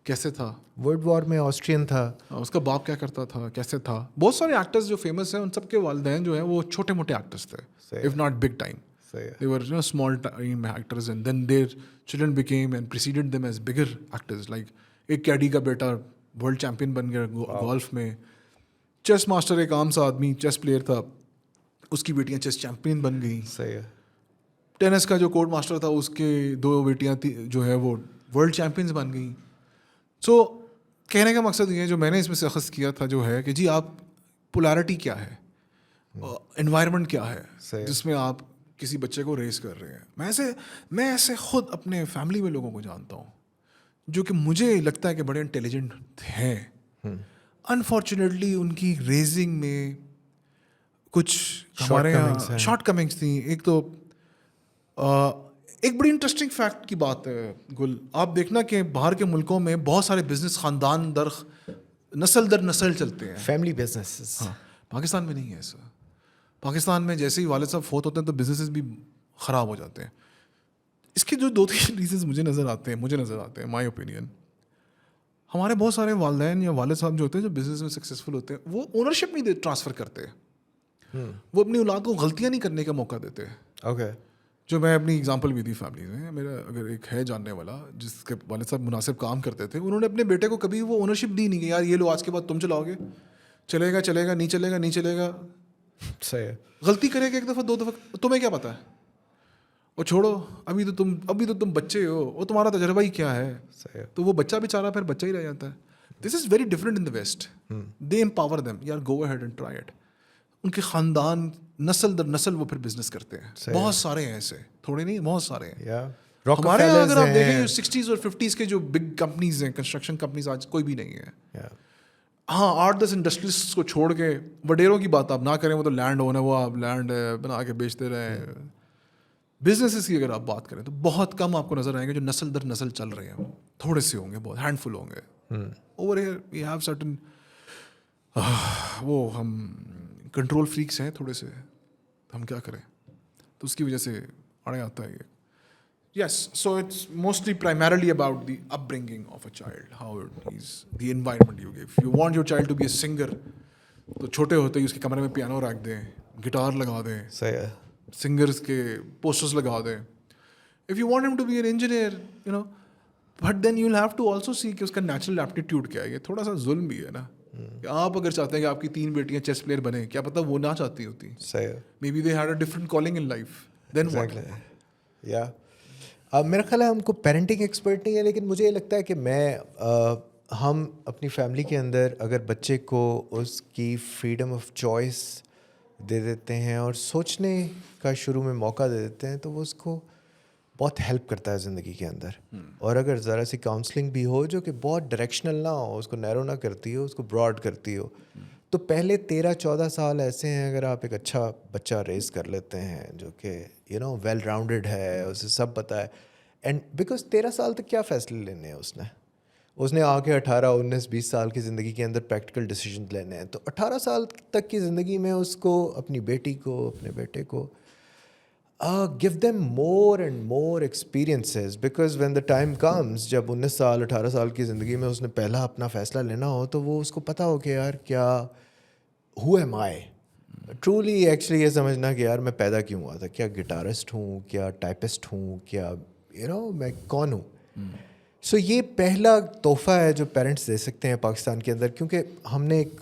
کیسے تھا, ورلڈ وار میں آسٹرین تھا, اس کا باپ کیا کرتا تھا, کیسے تھا. بہت سارے ایکٹرز جو فیمس ہیں ان سب کے والدین جو ہیں وہ چھوٹے موٹے ایکٹرز تھے, if not big time. They were small time actors and then their children became and preceded them as bigger actors. Like ایک کیڈی کا بیٹا ورلڈ چیمپئن بن گیا گولف میں. چیس ماسٹر ایک عام سا آدمی چیس پلیئر تھا, اس کی بیٹیاں چیس چیمپئن بن گئیں. صحیح ہے. ٹینس کا جو کورٹ ماسٹر تھا اس کے 2 بیٹیاں جو ہے وہ ورلڈ چیمپئنز بن گئیں. سو کہنے کا مقصد یہ ہے, جو میں نے اس میں سے اخذ کیا تھا جو ہے کہ جی آپ پولیرٹی کیا ہے, انوائرمنٹ کیا ہے جس میں آپ کسی بچے کو ریز کر رہے ہیں. میں ایسے خود اپنے فیملی میں لوگوں کو جانتا ہوں جو کہ مجھے لگتا ہے کہ بڑے انٹیلیجنٹ ہیں. انفارچونیٹلی ان کی ریزنگ میں کچھ ہمارے یہاں شارٹ کمنگس تھیں. ایک تو ایک بڑی انٹرسٹنگ فیکٹ کی بات ہے گل, آپ دیکھنا کہ باہر کے ملکوں میں بہت سارے بزنس خاندان نسل در نسل چلتے ہیں, فیملی بزنس. ہاں, پاکستان میں نہیں ہے ایسا. پاکستان میں جیسے ہی والد صاحب فوت ہوتے ہیں تو بزنسز بھی خراب ہو جاتے ہیں. اس کے جو 2-3 ریزنز مجھے نظر آتے ہیں مائی اوپینین. ہمارے بہت سارے والدین یا والد صاحب جو ہوتے ہیں جو بزنس میں سکسیزفل ہوتے ہیں, وہ اونرشپ نہیں ٹرانسفر کرتے, وہ اپنی اولاد کو غلطیاں نہیں کرنے کا موقع دیتے. اوکے, جو میں اپنی اگزامپل بھی دی فیملی میں, میرا اگر ایک ہے جاننے والا جس کے والد صاحب مناسب کام کرتے تھے, انہوں نے اپنے بیٹے کو کبھی وہ اونرشپ دی نہیں کہ یار یہ لو آج کے بعد تم چلاؤ گے, چلے گا نہیں چلے گا. صحیح ہے. غلطی کرے گا 1 دفعہ 2 دفعہ, تمہیں کیا پتا ہے, اور چھوڑو ابھی تو تم بچے ہو, وہ تمہارا تجربہ ہی کیا ہے. تو وہ بچہ بیچارہ پھر بچہ ہی رہ جاتا ہے. This is very different in the west. They empower them, یار go ahead and try it. ان کے خاندان نسل در نسل وہ پھر بزنس کرتے ہیں. بہت سارے ہیں ایسے, تھوڑے نہیں, بہت سارے ہیں. ہمارے یہاں اگر آپ دیکھیں 60s اور 50s کے جو بگ کمپنیز ہیں, کنسٹرکشن کمپنیز, آج کوئی بھی نہیں ہے. ہاں 8-10 انڈسٹریز کو چھوڑ کے وڈیروں کی بات آپ نہ کریں, وہ تو لینڈ اون ہے, وہ آپ لینڈ بنا کے بیچتے رہیں. بزنسز کی اگر آپ بات کریں تو بہت کم آپ کو نظر آئیں گے جو نسل در نسل چل رہے ہیں. تھوڑے سے ہوں گے, بہت ہینڈ فل ہوں گے. Over here we have certain, وہ ہم کنٹرول فریکس ہیں تھوڑے سے, ہم کیا کریں, تو اس کی وجہ سے اڑے آتا ہے یہ. Yes, so it's mostly primarily about the upbringing of a child, how it is, the environment you give. If you want your child to be a singer, تو چھوٹے ہوتے ہی اس کے کمرے میں پیانو رکھ دیں, گٹار لگا دیں, سنگرز کے پوسٹرز لگا دیں. If you want him to be an engineer, but then you'll have to also see کہ اس کا نیچرل ایپٹیٹیوڈ کیا ہے. یہ تھوڑا سا ظلم بھی ہے نا, کہ آپ اگر چاہتے ہیں کہ آپ کی 3 بیٹیاں چیس پلیئر بنیں, کیا پتہ وہ نہ چاہتی ہوتی. Maybe they had a different calling in life. Then what? Yeah. میرا خیال ہے ہم کو پیرنٹنگ ایکسپرٹ نہیں ہے, لیکن مجھے یہ لگتا ہے کہ ہم اپنی فیملی کے اندر اگر بچے کو اس کی فریڈم آف چوائس دے دیتے ہیں اور سوچنے کا شروع میں موقع دے دیتے ہیں, تو وہ اس کو بہت ہیلپ کرتا ہے زندگی کے اندر. اور اگر ذرا سی کاؤنسلنگ بھی ہو جو کہ بہت ڈائریکشنل نہ ہو, اس کو نیرو نہ کرتی ہو, اس کو براڈ کرتی ہو, تو پہلے 13-14 سال ایسے ہیں اگر آپ ایک اچھا بچہ ریز کر لیتے ہیں جو کہ ویل راؤنڈڈ ہے, اسے سب پتہ ہے. اینڈ بیکاز 13 سال تک کیا فیصلے لینے ہیں اس نے آ کے 18-19-20 سال کی زندگی کے اندر پریکٹیکل ڈیسیجن لینے ہیں. تو 18 سال تک کی زندگی میں اس کو, اپنی بیٹی کو, اپنے بیٹے کو give them more and more experiences, because when the time comes, جب 19 سال 18 سال کی زندگی میں اس نے پہلا اپنا فیصلہ لینا ہو, تو وہ اس کو پتہ ہو کہ یار کیا who am I truly actually یہ سمجھنا کہ یار میں پیدا کیوں ہوا تھا, کیا گٹارسٹ ہوں, کیا ٹائپسٹ ہوں, کیا میں کون ہوں. سو یہ پہلا تحفہ ہے جو پیرنٹس دے سکتے ہیں پاکستان کے اندر, کیونکہ ہم نے ایک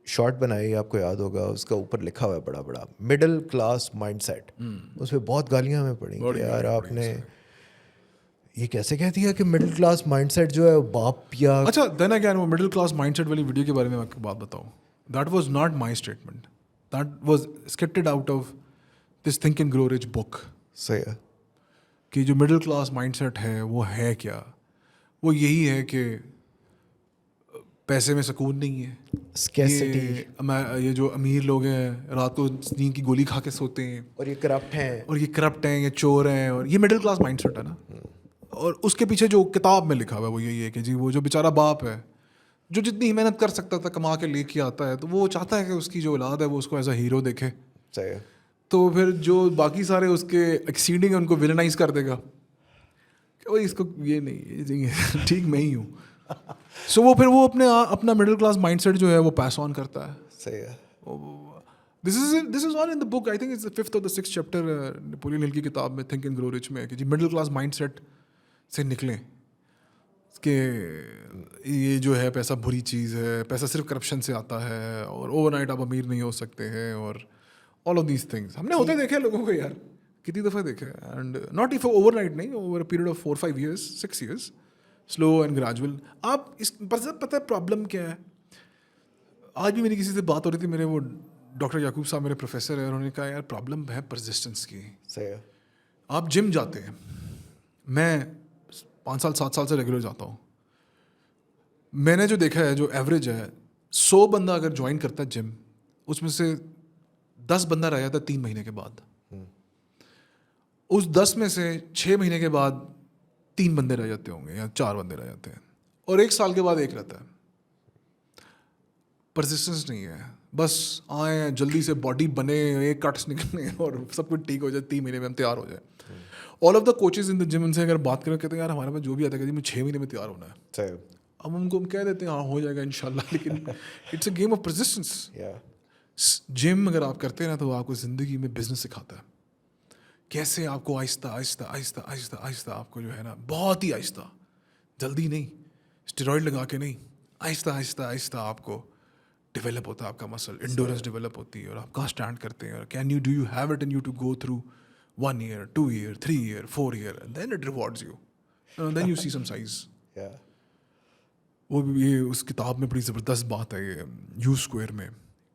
شارٹ بنائی, آپ کو یاد ہوگا, اس کا اوپر لکھا ہوا ہے بڑا بڑا, مڈل کلاس مائنڈ سیٹ. اس پہ بہت گالیاں ہمیں پڑیں کہ یار آپ نے یہ کیسے کہہ دیا کہ مڈل کلاس مائنڈ سیٹ جو ہے وہ باپ یا. اچھا دین اگین وہ مڈل کلاس مائنڈ سیٹ والی ویڈیو کے بارے میں آپ کو بات بتاؤں. That was not my statement, that was scripted out of this Think and Grow Rich book. صحیح ہے کہ جو مڈل کلاس مائنڈ سیٹ ہے وہ ہے کیا؟ وہ یہی ہے کہ پیسے میں سکون نہیں ہے. یہ جو امیر لوگ ہیں رات کو نیند کی گولی کھا کے سوتے ہیں, اور یہ کرپٹ ہیں, اور یہ کرپٹ ہیں, یہ چور ہیں, اور یہ مڈل کلاس مائنڈ سیٹ ہے نا. اور اس کے پیچھے جو کتاب میں لکھا ہوا ہے وہ یہی ہے کہ جی وہ جو بیچارہ باپ ہے جو جتنی محنت کر سکتا تھا کما کے لے کے آتا ہے, تو وہ چاہتا ہے کہ اس کی جو اولاد ہے وہ اس کو ایز اے ہیرو دیکھے. صحیح ہے. تو پھر جو باقی سارے اس کے ایکسیڈنگ ہیں ان کو ویلنائز کر دے گا کہ اس کو یہ نہیں ٹھیک میں ہی ہوں. سو وہ پھر وہ اپنا مڈل کلاس مائنڈ سیٹ جو ہے وہ پاس آن کرتا ہے. صحیح ہے. This is all in the book. I think it's the 5th or the 6th chapter Napoleon Hill کی کتاب میں تھنک اینڈ گرو رچ میں کہ جی مڈل کلاس مائنڈ سیٹ سے نکلیں کہ یہ جو ہے پیسہ بری چیز ہے, پیسہ صرف کرپشن سے آتا ہے, اور اوور نائٹ آپ امیر نہیں ہو سکتے ہیں, اور آل آف دیز تھنگس ہم نے ہوتے دیکھے لوگوں کو یار, کتنی دفعہ دیکھا ہے. And not if overnight نہیں, over a period of 4-5 years 6 years, slow and gradual. آپ اس پر پتہ ہے پرابلم کیا ہے؟ آج بھی میری کسی سے بات ہو رہی تھی, میرے وہ ڈاکٹر یعقوب صاحب میرے پروفیسر ہیں, انہوں نے کہا یار پرابلم ہے پرسسٹنس کی. صحیح ہے. آپ جم جاتے ہیں, میں 5-7 سال سے ریگولر جاتا ہوں. میں نے جو دیکھا ہے جو ایوریج ہے 100 بندہ اگر جوائن کرتا ہے جم, اس میں سے 10 بندہ رہ جاتا ہے 3 مہینے کے بعد. اس 10 میں سے 6 مہینے کے بعد 3 بندے رہ جاتے ہوں گے یا 4 بندے رہ جاتے ہیں, اور 1 سال کے بعد 1 رہتا ہے. پرسسٹنس نہیں ہے, بس آئیں جلدی سے باڈی بنے, ایک کٹس نکلنے اور سب کچھ ٹھیک ہو جائے, 3 مہینے میں ہم تیار ہو جائے. آل آف دا کوچز ان دا جم ان سے اگر بات کریں کہتے ہیں یار ہمارے پاس جو بھی آتا ہے کہ مجھے 6 مہینے میں تیار ہونا ہے. صحیح. اب ہم کو کہہ دیتے ہیں ہاں ہو جائے گا انشاءاللہ, لیکن it's a game of persistence. Gym اگر آپ کرتے ہیں نا تو آپ کو زندگی میں بزنس سکھاتا ہے, کیسے آپ کو آہستہ آہستہ آہستہ آہستہ آہستہ آپ کو جو ہے نا بہت ہی آہستہ, جلدی نہیں, اسٹیرائڈ لگا کے نہیں, آہستہ آہستہ آہستہ آپ کو ڈیولپ ہوتا ہے آپ کا مسل, انڈورنس ڈیولپ ہوتی ہے, اور آپ کہاں اسٹینڈ کرتے ہیں, اور can you do you have it in you to go through 1 year 2 year 3 year 4 year and then it rewards you, and then you see some size. وہ یہ اس کتاب میں بڑی زبردست بات ہے یہ یو اسکوئر میں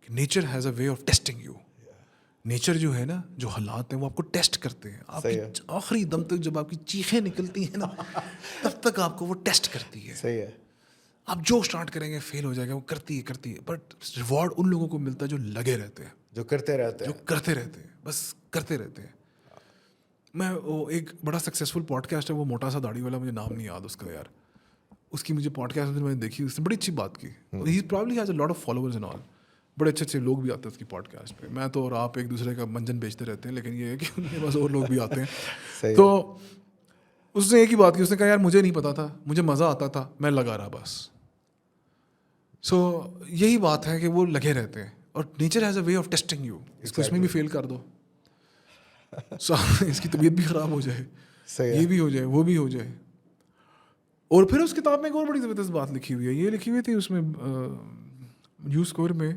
کہ nature has a way of testing you. Nature جو ہے نا, جو حالات ہیں وہ آپ کو ٹیسٹ کرتے ہیں. آپ کی آخری دم تک جب آپ کی چیخیں نکلتی ہیں نا تب تک آپ کو وہ ٹیسٹ کرتی ہے. صحیح ہے. آپ جو اسٹارٹ کریں گے فیل ہو جائے گا, وہ کرتی ہے, بٹ ریوارڈ ان لوگوں کو ملتا ہے جو لگے رہتے ہیں, جو کرتے رہتے ہیں, بس کرتے رہتے ہیں. میں وہ ایک بڑا سکسیزفل پوڈ کاسٹ ہے, وہ موٹا سا داڑھی والا, مجھے نام نہیں یاد اس کا یار, اس کی مجھے پوڈ کاسٹ میں نے دیکھی, اس نے بڑی اچھی بات کی. He probably has a lot of followers and all, بڑے اچھے اچھے لوگ بھی آتے ہیں اس کی پوڈ کاسٹ پہ. میں تو اور آپ ایک دوسرے کا منجن بیچتے رہتے ہیں, لیکن یہ ہے کہ ان کے پاس اور لوگ بھی آتے ہیں. تو اس نے ایک ہی بات کی, اس نے کہا یار مجھے نہیں پتا تھا, مجھے مزہ آتا تھا, میں لگا رہا بس. سو یہی بات ہے کہ وہ لگے رہتے ہیں, اور nature has a way of testing you. اس کو اس میں بھی فیل کر دو, اس کی طبیعت بھی خراب ہو جائے, یہ بھی ہو جائے, وہ بھی ہو جائے. اور پھر اس کتاب میں ایک اور بڑی زبردست بات لکھی ہوئی ہے, یہ لکھی ہوئی تھی اس میں یو اسکور میں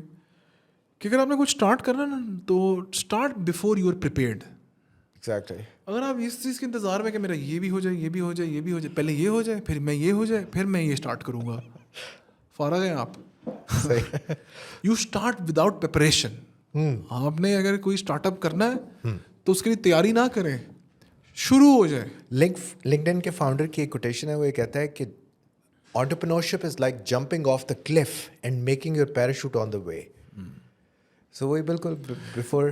کہ اگر آپ نے کچھ اسٹارٹ کرنا نا تو start before you are prepared. Exactly. اگر آپ اس چیز کے انتظار میں کہ میرا یہ بھی ہو جائے, یہ بھی ہو جائے, یہ بھی ہو جائے, پہلے یہ ہو جائے, پھر میں یہ ہو جائے, پھر میں یہ اسٹارٹ کروں گا, فارغ ہیں آپ. You start without preparation. آپ نے اگر کوئی اسٹارٹ اپ کرنا ہے تو اس کے لیے تیاری نہ کریں, شروع ہو جائے. لنکڈن کے فاؤنڈر کی ایک کوٹیشن ہے, وہ یہ کہتا ہے کہ entrepreneurship is like jumping off the cliff and making your parachute on the way. So وہی بالکل before.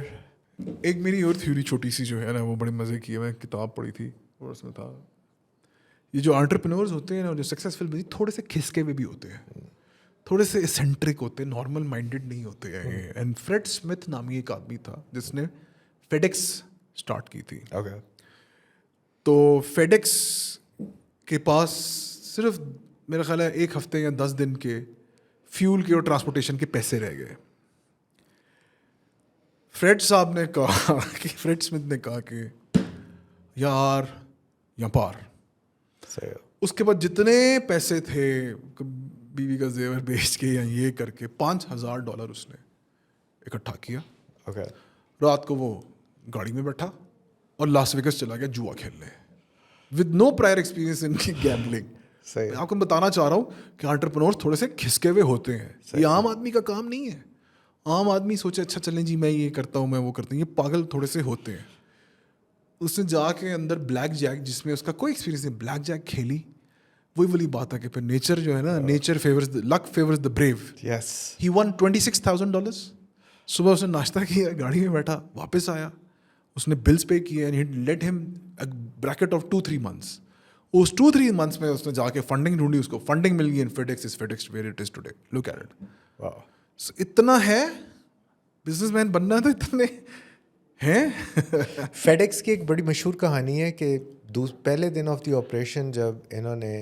ایک میری اور تھیوری چھوٹی سی جو ہے نا وہ بڑے مزے کی ہے, میں کتاب پڑھی تھی اور اس میں تھا یہ جو انٹرپرینورز ہوتے ہیں نا, جو سکسیزفل بھی تھوڑے سے کھسکے ہوئے بھی ہوتے ہیں, تھوڑے سے اسینٹرک ہوتے ہیں, نارمل مائنڈیڈ نہیں ہوتے ہیں. اینڈ فریڈ اسمتھ نامی ایک آدمی تھا جس نے فیڈیکس اسٹارٹ کی تھی. تو فیڈیکس کے پاس صرف میرا خیال ہے 1 ہفتے یا 10 دن کے فیول کے اور ٹرانسپورٹیشن کے پیسے رہ گئے. فریڈ صاحب نے کہا کہ فریڈ اسمتھ نے کہا کہ یار یا پار. صحیح. اس کے بعد جتنے پیسے تھے بیوی کا زیور بیچ کے یا یہ کر کے $5,000 اس نے اکٹھا کیا. اوکے. رات کو وہ گاڑی میں بیٹھا اور لاس ویگس چلا گیا جوا کھیلنے with no prior experience in gambling. صحیح. میں آپ کو بتانا چاہ رہا ہوں کہ انٹرپرینورس تھوڑے سے کھسکے ہوئے ہوتے ہیں. یہ عام آدمی کا کام نہیں ہے. عام آدمی سوچے اچھا چلیں جی میں یہ کرتا ہوں میں وہ کرتا ہوں. یہ پاگل تھوڑے سے ہوتے ہیں. اس نے جا کے اندر بلیک جیک جس میں اس کا کوئی ایکسپیرینس نہیں بلیک جیک کھیلی. وہی والی بات ہے کہ پھر نیچر جو ہے نا نیچر فیورز لک فیورز دا بریو. یس. ہی ون $26,000. صبح اس نے ناشتہ کیا گاڑی میں بیٹھا واپس آیا اس نے بلس پے کیے اینڈ ہی لیٹ ہم بریکٹ آف 2-3 months. اس 2-3 months میں اس نے جا کے فنڈنگ ڈھونڈی. اس کو فنڈنگ مل گئی ان FedEx is FedEx where it is today. Look at it. واو. اتنا ہے بزنس مین بننا تو اتنے ہیں. فیڈ ایکس کی ایک بڑی مشہور کہانی ہے کہ پہلے دن آف دی آپریشن جب انہوں نے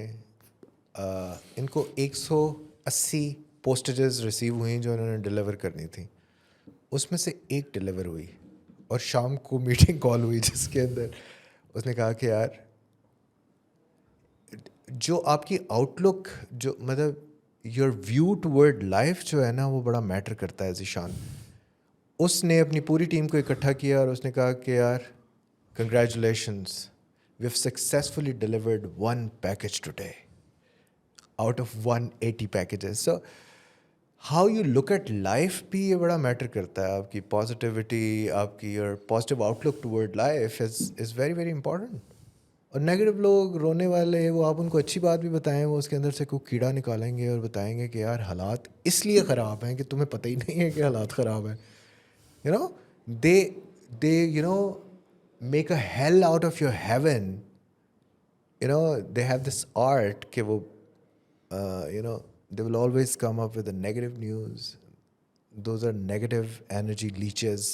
ان کو 180 پوسٹیجز ریسیو ہوئیں جو انہوں نے ڈلیور کرنی تھیں. اس میں سے ایک ڈلیور ہوئی اور شام کو میٹنگ کال ہوئی جس کے اندر اس نے کہا کہ یار جو آپ کی آؤٹ لک جو مطلب یور ویو ٹورڈ لائف جو ہے نا وہ بڑا میٹر کرتا ہے ذیشان. اس نے اپنی پوری ٹیم کو اکٹھا کیا اور اس نے کہا کہ یار congratulations we have successfully delivered 1 package today out of 180 packages. So how you look at life بھی یہ بڑا میٹر کرتا ہے. آپ کی پازیٹیوٹی آپ کی your positive outlook toward life is very very important. اور نیگیٹو لوگ رونے والے وہ آپ ان کو اچھی بات بھی بتائیں وہ اس کے اندر سے کوئی کیڑا نکالیں گے اور بتائیں گے کہ یار حالات اس لیے خراب ہیں کہ تمہیں پتہ ہی نہیں ہے کہ حالات خراب ہیں. You know, they make a hell out of your heaven. They have this art کہ وہ they will always come up with the negative news. Those are negative energy leeches.